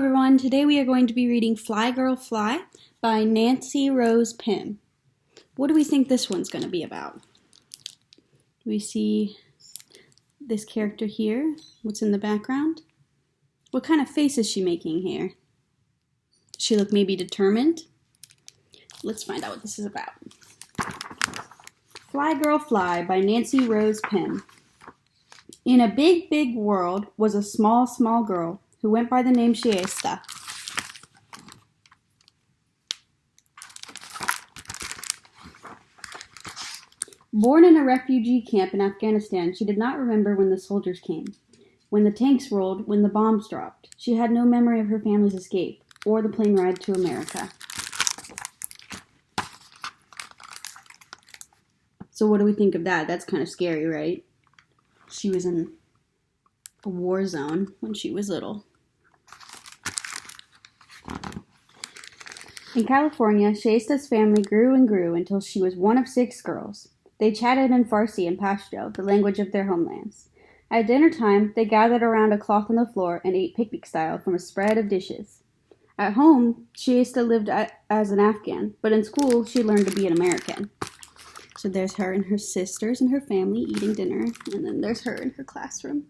everyone, today we are going to be reading Fly Girl Fly by Nancy Rose Pimm. What do we think this one's going to be about? We see this character here. What's in the background? What kind of face is she making here? Does she look maybe determined? Let's find out what this is about. Fly Girl Fly by Nancy Rose Pimm. In a big, big world was a small, small girl who went by the name Siesta. Born in a refugee camp in Afghanistan, she did not remember when the soldiers came, when the tanks rolled, when the bombs dropped. She had no memory of her family's escape or the plane ride to America. So what do we think of that? That's kind of scary, right? She was in a war zone when she was little. In California, Siesta's family grew and grew until she was one of 6 girls. They chatted in Farsi and Pashto, the language of their homelands. At dinner time, they gathered around a cloth on the floor and ate picnic-style from a spread of dishes. At home, Siesta lived as an Afghan, but in school, she learned to be an American. So there's her and her sisters and her family eating dinner, and then there's her in her classroom.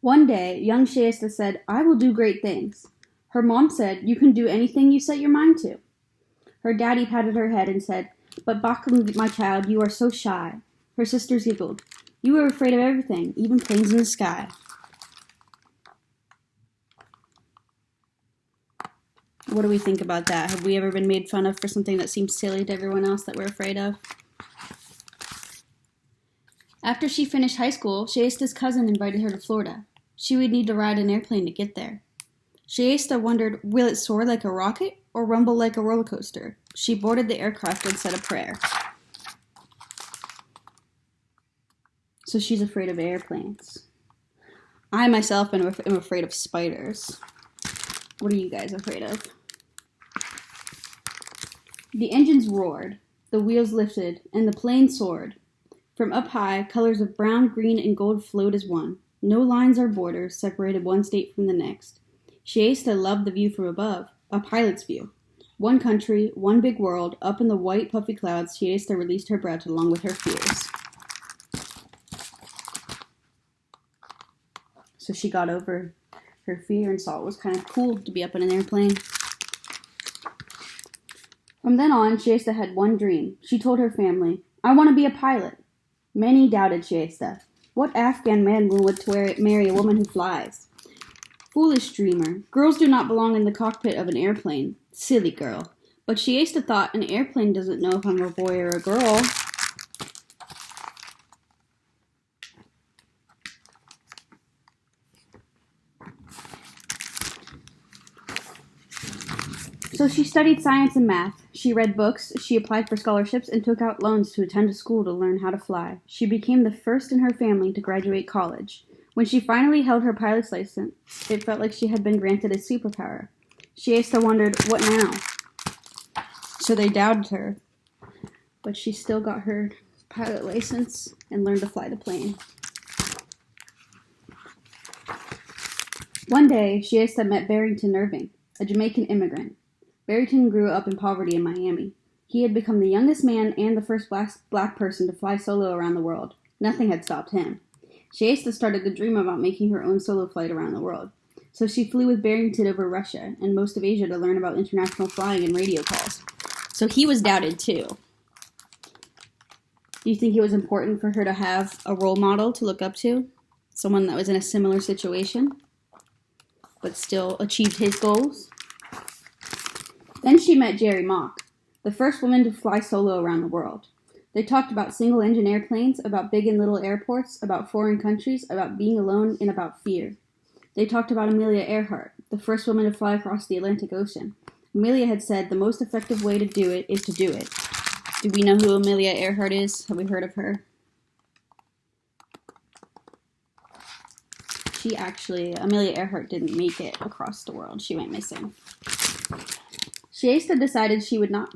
One day, young Siesta said, "I will do great things." Her mom said, "You can do anything you set your mind to." Her daddy patted her head and said, "But Bakum, my child, you are so shy." Her sisters giggled. "You are afraid of everything, even planes in the sky." What do we think about that? Have we ever been made fun of for something that seems silly to everyone else that we're afraid of? After she finished high school, Siesta's cousin invited her to Florida. She would need to ride an airplane to get there. Siesta wondered, will it soar like a rocket or rumble like a roller coaster? She boarded the aircraft and said a prayer. So she's afraid of airplanes. I myself am afraid of spiders. What are you guys afraid of? The engines roared, the wheels lifted, and the plane soared. From up high, colors of brown, green, and gold flowed as one. No lines or borders separated one state from the next. Siesta loved the view from above, a pilot's view. One country, one big world, up in the white, puffy clouds, Siesta released her breath along with her fears. So she got over her fear and saw it was kind of cool to be up in an airplane. From then on, Siesta had one dream. She told her family, "I want to be a pilot." Many doubted Siesta. What Afghan man would marry a woman who flies? Foolish dreamer. Girls do not belong in the cockpit of an airplane. Silly girl. But Siesta thought an airplane doesn't know if I'm a boy or a girl. So she studied science and math. She read books, she applied for scholarships, and took out loans to attend a school to learn how to fly. She became the first in her family to graduate college. When she finally held her pilot's license, it felt like she had been granted a superpower. Siesta wondered, what now? So they doubted her, but she still got her pilot license and learned to fly the plane. One day, Siesta met Barrington Irving, a Jamaican immigrant. Barrington grew up in poverty in Miami. He had become the youngest man and the first black person to fly solo around the world. Nothing had stopped him. Siesta started to dream about making her own solo flight around the world. So she flew with Barrington over Russia and most of Asia to learn about international flying and radio calls. So he was doubted too. Do you think it was important for her to have a role model to look up to? Someone that was in a similar situation, but still achieved his goals? Then she met Jerry Mock, the first woman to fly solo around the world. They talked about single-engine airplanes, about big and little airports, about foreign countries, about being alone, and about fear. They talked about Amelia Earhart, the first woman to fly across the Atlantic Ocean. Amelia had said the most effective way to do it is to do it. Do we know who Amelia Earhart is? Have we heard of her? Amelia Earhart didn't make it across the world. She went missing. Siesta decided she would not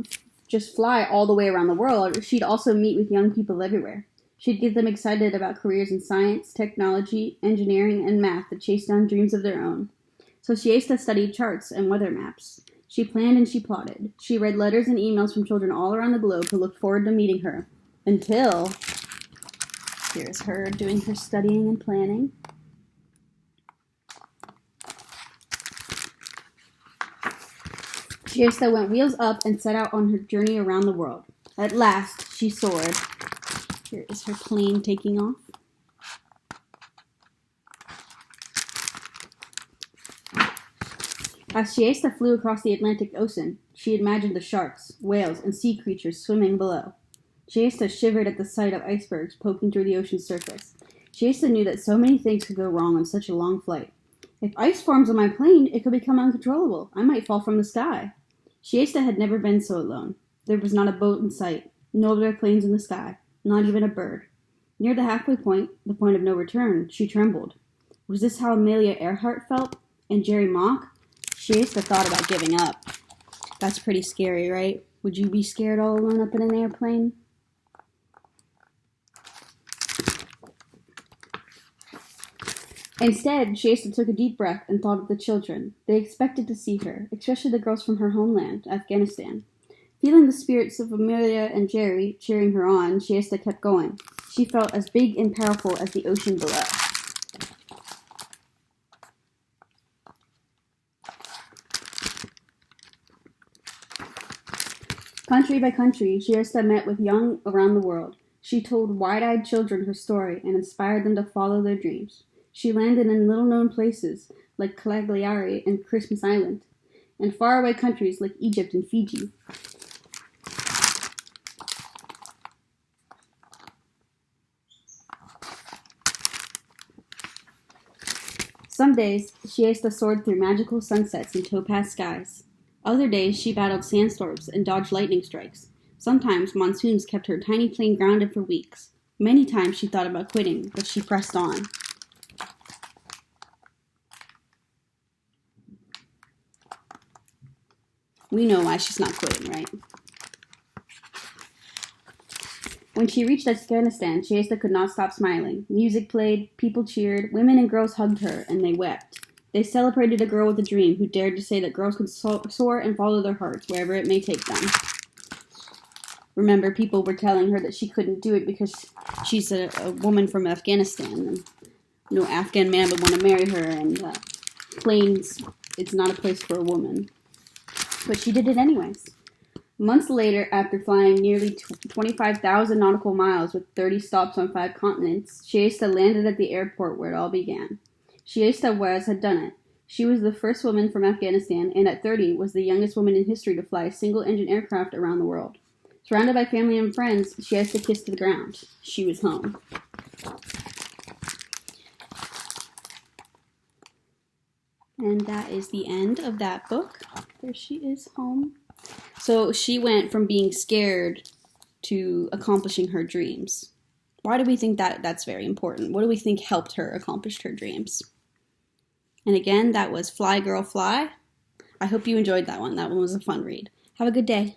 just fly all the way around the world. She'd also meet with young people everywhere. She'd get them excited about careers in science, technology, engineering, and math that chased down dreams of their own. So Siesta studied charts and weather maps. She planned and she plotted. She read letters and emails from children all around the globe who looked forward to meeting her. Until, here's her doing her studying and planning. Siesta went wheels up and set out on her journey around the world. At last, she soared. Here is her plane taking off. As Siesta flew across the Atlantic Ocean, she imagined the sharks, whales, and sea creatures swimming below. Siesta shivered at the sight of icebergs poking through the ocean's surface. Siesta knew that so many things could go wrong on such a long flight. If ice forms on my plane, it could become uncontrollable. I might fall from the sky. Siesta had never been so alone. There was not a boat in sight, no other planes in the sky, not even a bird. Near the halfway point, the point of no return, she trembled. Was this how Amelia Earhart felt? And Jerry Mock? Siesta thought about giving up. That's pretty scary, right? Would you be scared all alone up in an airplane? Instead, Siesta took a deep breath and thought of the children. They expected to see her, especially the girls from her homeland, Afghanistan. Feeling the spirits of Amelia and Jerry cheering her on, Siesta kept going. She felt as big and powerful as the ocean below. Country by country, Siesta met with young around the world. She told wide-eyed children her story and inspired them to follow their dreams. She landed in little-known places like Cagliari and Christmas Island, and faraway countries like Egypt and Fiji. Some days, Siesta soared through magical sunsets and topaz skies. Other days, she battled sandstorms and dodged lightning strikes. Sometimes, monsoons kept her tiny plane grounded for weeks. Many times, she thought about quitting, but she pressed on. We know why she's not quitting, right? When she reached Afghanistan, Siesta could not stop smiling. Music played, people cheered, women and girls hugged her, and they wept. They celebrated a girl with a dream who dared to say that girls could soar and follow their hearts wherever it may take them. Remember, people were telling her that she couldn't do it because she's a woman from Afghanistan, and no Afghan man would want to marry her, and planes, it's not a place for a woman. But she did it anyways. Months later, after flying nearly 25,000 nautical miles with 30 stops on 5 continents, Siesta landed at the airport where it all began. Siesta Juarez had done it. She was the first woman from Afghanistan, and at 30 was the youngest woman in history to fly a single-engine aircraft around the world. Surrounded by family and friends, Siesta kissed the ground. She was home. And that is the end of that book. There she is, home. So she went from being scared to accomplishing her dreams. Why do we think that that's very important? What do we think helped her accomplish her dreams? And again, that was Fly Girl Fly. I hope you enjoyed that one. That one was a fun read. Have a good day.